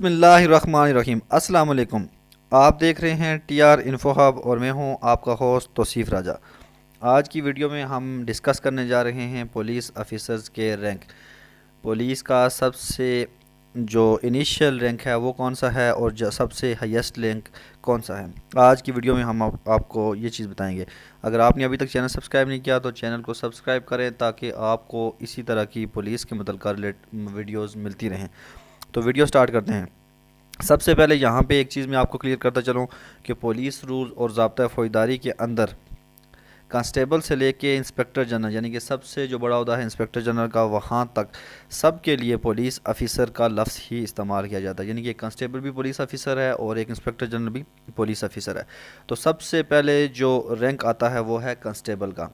बिस्मिल्लाहिर्रहमानिर्रहीम। अस्सलाम वालेकुम। आप देख रहे हैं टीआर इन्फो हब और मैं हूं आपका होस्ट तौसीफ़ राजा। आज की वीडियो में हम डिस्कस करने जा रहे हैं पुलिस ऑफिसर्स के रैंक। पुलिस का सबसे जो इनिशियल रैंक है वो कौन सा है और जो सबसे हाईएस्ट रैंक कौन सा है। आज की वीडियो में हम आपको ये चीज़ बताएंगे। अगर आपने अभी तक चैनल सब्सक्राइब नहीं किया तो चैनल को सब्सक्राइब करें ताकि आपको इसी तरह की पुलिस के मुतल्लिक़ वीडियोज़ मिलती रहें। तो वीडियो स्टार्ट करते हैं। सबसे पहले यहाँ पे एक चीज़ मैं आपको क्लियर करता चलूँ कि पुलिस रूल और ज़ाब्ता फ़ौजदारी के अंदर कांस्टेबल से लेके इंस्पेक्टर जनरल यानी कि सबसे जो बड़ा ओहदा है इंस्पेक्टर जनरल का, वहाँ तक सब के लिए पुलिस ऑफिसर का लफ्ज़ ही इस्तेमाल किया जाता है। यानी कि कांस्टेबल भी पुलिस ऑफिसर है और एक इंस्पेक्टर जनरल भी पुलिस ऑफिसर है। तो सबसे पहले जो रैंक आता है वो है कांस्टेबल का।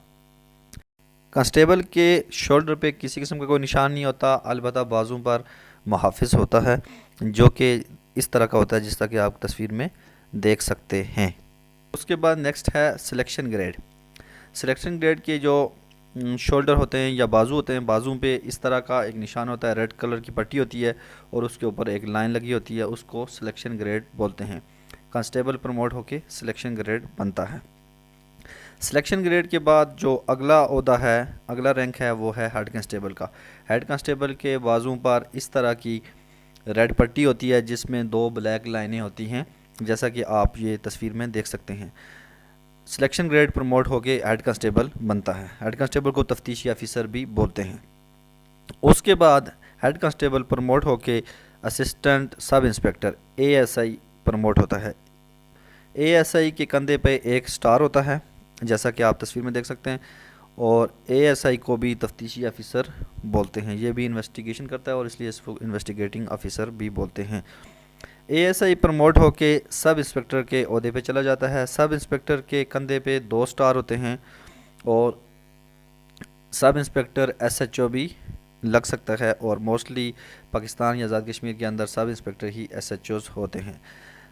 कांस्टेबल के शोल्डर पे किसी किस्म का कोई निशान नहीं होता, अलबत्ता बाजू पर मुहाफ़िज़ होता है जो कि इस तरह का होता है जिस तरह कि आप तस्वीर में देख सकते हैं। उसके बाद नेक्स्ट है सिलेक्शन ग्रेड। सिलेक्शन ग्रेड के जो शोल्डर होते हैं या बाजू होते हैं, बाजू पे इस तरह का एक निशान होता है, रेड कलर की पट्टी होती है और उसके ऊपर एक लाइन लगी होती है, उसको सिलेक्शन ग्रेड बोलते हैं। कांस्टेबल प्रमोट होके सिलेक्शन ग्रेड बनता है। सिलेक्शन ग्रेड के बाद जो अगला ओहदा है, अगला रैंक है वो है हेड कांस्टेबल का। हेड कांस्टेबल के बाजू पर इस तरह की रेड पट्टी होती है जिसमें दो ब्लैक लाइनें होती हैं, जैसा कि आप ये तस्वीर में देख सकते हैं। सिलेक्शन ग्रेड प्रमोट होके हेड कांस्टेबल बनता है। हेड कांस्टेबल को तफ्तीशी ऑफिसर भी बोलते हैं। उसके बाद हेड कांस्टेबल प्रमोट होके assistant sub inspector ASI promote होता है। एएसआई के कंधे पे एक स्टार होता है जैसा कि आप तस्वीर में देख सकते हैं, और एएसआई को भी तफ्तीशी ऑफिसर बोलते हैं। ये भी इन्वेस्टिगेशन करता है और इसलिए इसको इन्वेस्टिगेटिंग ऑफिसर भी बोलते हैं। एएसआई प्रमोट होके सब इंस्पेक्टर के ओहदे पे चला जाता है। सब इंस्पेक्टर के कंधे पे दो स्टार होते हैं और सब इंस्पेक्टर एसएचओ भी लग सकता है, और मोस्टली पाकिस्तान या आज़ाद कश्मीर के अंदर सब इंस्पेक्टर ही एसएचओज होते हैं।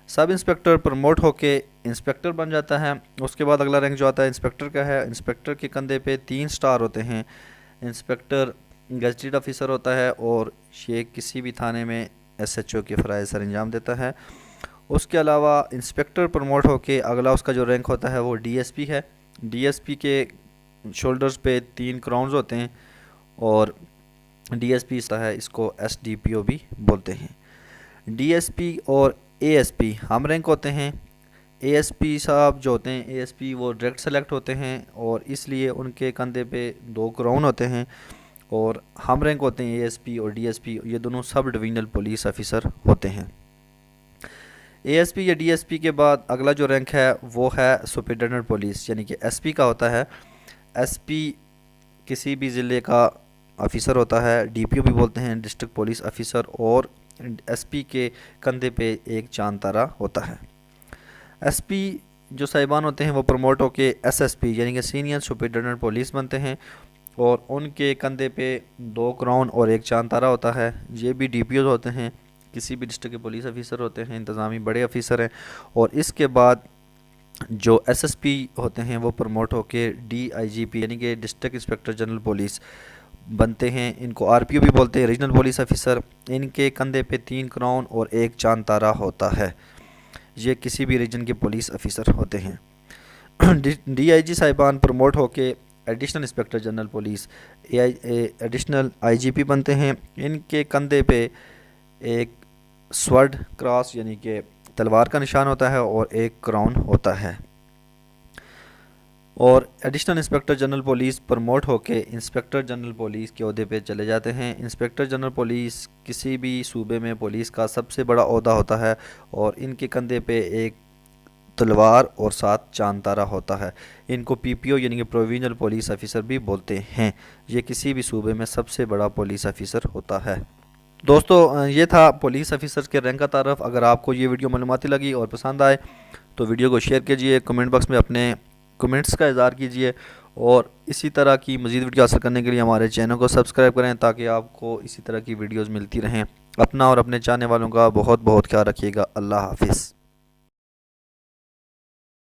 सब इंस्पेक्टर प्रमोट होके इंस्पेक्टर बन जाता है। उसके बाद अगला रैंक जो आता है इंस्पेक्टर का है। इंस्पेक्टर के कंधे पे 3 स्टार होते हैं। इंस्पेक्टर गजटेड ऑफिसर होता है और ये किसी भी थाने में एसएचओ के फ़राइज़ सर अंजाम देता है। उसके अलावा इंस्पेक्टर प्रमोट होके अगला उसका जो रैंक होता है वो डीएसपी है। डीएसपी के शोल्डर्स पे 3 क्राउन्स होते हैं और डीएसपी है, इसको एसडीपीओ भी बोलते हैं। डीएसपी और एएसपी हम रैंक होते हैं। एएसपी साहब जो होते हैं, एएसपी वो डायरेक्ट सेलेक्ट होते हैं और इसलिए उनके कंधे पे 2 क्राउन होते हैं, और हम रैंक होते हैं एएसपी और डीएसपी, ये दोनों सब डिविजनल पुलिस ऑफिसर होते हैं। एएसपी या डीएसपी के बाद अगला जो रैंक है वो है सुपरिटेंडेंट पुलिस यानी कि एसपी का होता है। एसपी किसी भी ज़िले का ऑफिसर होता है, डीपीओ भी बोलते हैं, डिस्ट्रिक्ट पुलिस ऑफिसर, और एसपी के कंधे पे एक चांद तारा होता है। एसपी जो साहिबान होते हैं वो प्रमोट होके एसएसपी यानी कि सीनियर सुपरिटेंडेंट पुलिस बनते हैं और उनके कंधे पे 2 क्राउन और एक चांद तारा होता है। ये भी डीपीओ होते हैं, किसी भी डिस्ट्रिक्ट के पुलिस ऑफिसर होते हैं, इंतज़ामी बड़े ऑफिसर हैं। और इसके बाद जो एसएसपी होते हैं वो प्रमोट होके डीआईजीपी यानी कि डिस्ट्रिक्ट इंस्पेक्टर जनरल पुलिस बनते हैं। इनको आरपीओ भी बोलते हैं, रीजनल पुलिस ऑफिसर। इनके कंधे पे 3 क्राउन और एक चांद तारा होता है। ये किसी भी रीजन के पुलिस ऑफिसर होते हैं। डीआईजी साहिबान प्रमोट होके additional inspector general police additional IGP बनते हैं। इनके कंधे पे एक स्वर्ड क्रॉस यानी कि तलवार का निशान होता है और एक क्राउन होता है। और additional inspector general police promote होके इंस्पेक्टर जनरल पुलिस के ओहदे पे चले जाते हैं। इंस्पेक्टर जनरल पुलिस किसी भी सूबे में पुलिस का सबसे बड़ा ओहदा होता है और इनके कंधे पे एक तलवार और 7 चांद तारा होता है। इनको पीपीओ यानी कि प्रोविजनल पुलिस ऑफिसर भी बोलते हैं। ये किसी भी सूबे में सबसे बड़ा पुलिस ऑफिसर होता है। दोस्तों, ये था पुलिस ऑफिसर्स के रैंक का तारफ़। अगर आपको ये वीडियो मालूमाती लगी और पसंद आए तो वीडियो को शेयर कीजिए, कमेंट बॉक्स में अपने कमेंट्स का इज़हार कीजिए, और इसी तरह की मज़ीद वीडियो हासिल करने के लिए हमारे चैनल को सब्सक्राइब करें ताकि आपको इसी तरह की वीडियोज़ मिलती रहें। अपना और अपने चाहने वालों का बहुत बहुत ख्याल रखिएगा। अल्लाह हाफिज़।